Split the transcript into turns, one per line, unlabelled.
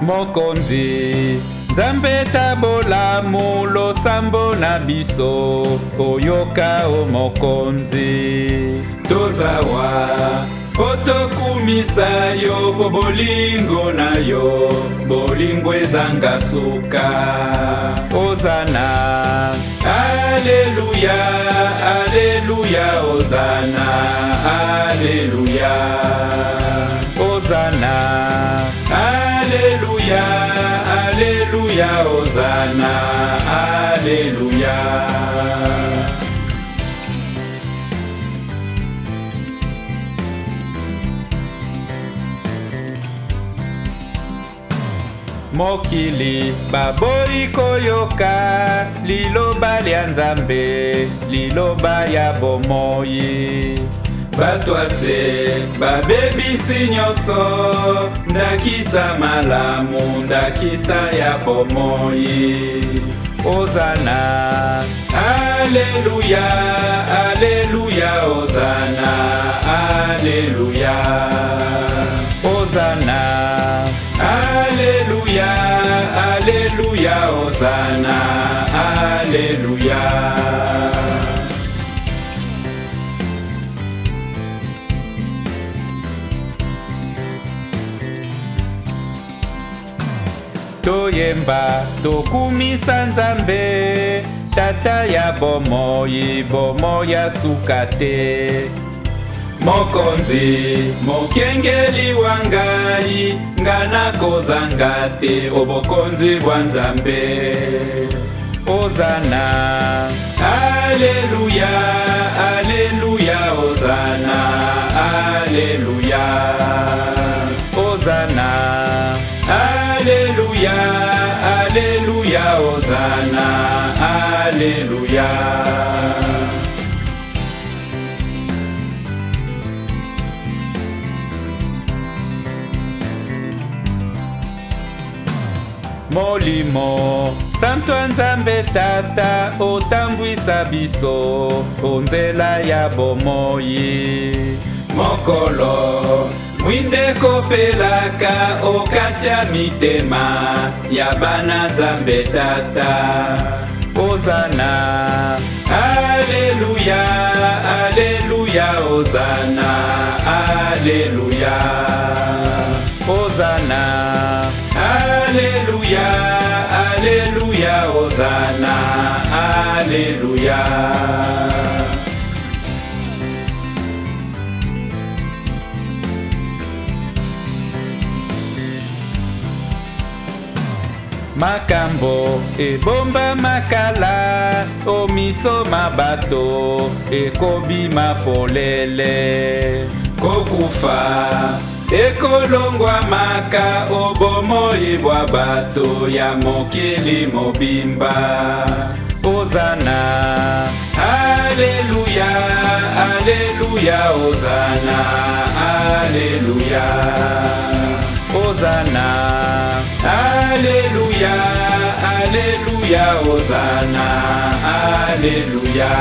Mokonzi, Nzambe tabolamu losambo na biso, o yoka o Mokonzi. Tozawa, potokumisa yo po bolingo na yo, bolingo ezanga suka. Ozana, Alleluia, Alleluia, Ozana, Alleluia. Ozana, Alleluia, Alleluia, Ozana, Alleluia. Mokili baboyi koyoka liloba lya Nzambe, liloba ya bomoi. Batwase babebisi nyonso, ndakisa malamu, ndakisa ya bomoi. Ozana, Alleluia, Alleluia, Ozana, Alleluia. Ozana, Alleluia, Alleluia, Ozana, Alleluia. Toyemba tokumisa Nzambe, Tata ya bomoi, bomoi ya sukate. Mokonzi, mokengeli wangai, ngana kozangate, obokonzi bwa Nzambe. Ozana, Alleluia, Alleluia, Ozana, Alleluia. Ozana, Alleluia, Alleluia, Ozana, Alleluia. Molimo, Santo Nzambe Tata, otambwisa biso, onzela ya bomoi. Mokolo, mwinde kopelaka, okatia mitema, ya bana Nzambe Tata. Ozana, Alleluia, Alleluia, Ozana, Alleluia. Ozana, Alleluia, Alleluia, Ozana, Alleluia. Makambo ebomba makala, omiso mabato ekobima polele. Kokufa ekolongwa maka, obomoi bwa bato ya mokili mobimba. Ozana, Alleluia, Alleluia, Ozana, Alleluia. Ozana, Alleluia, Alleluia, Ozana, Alleluia.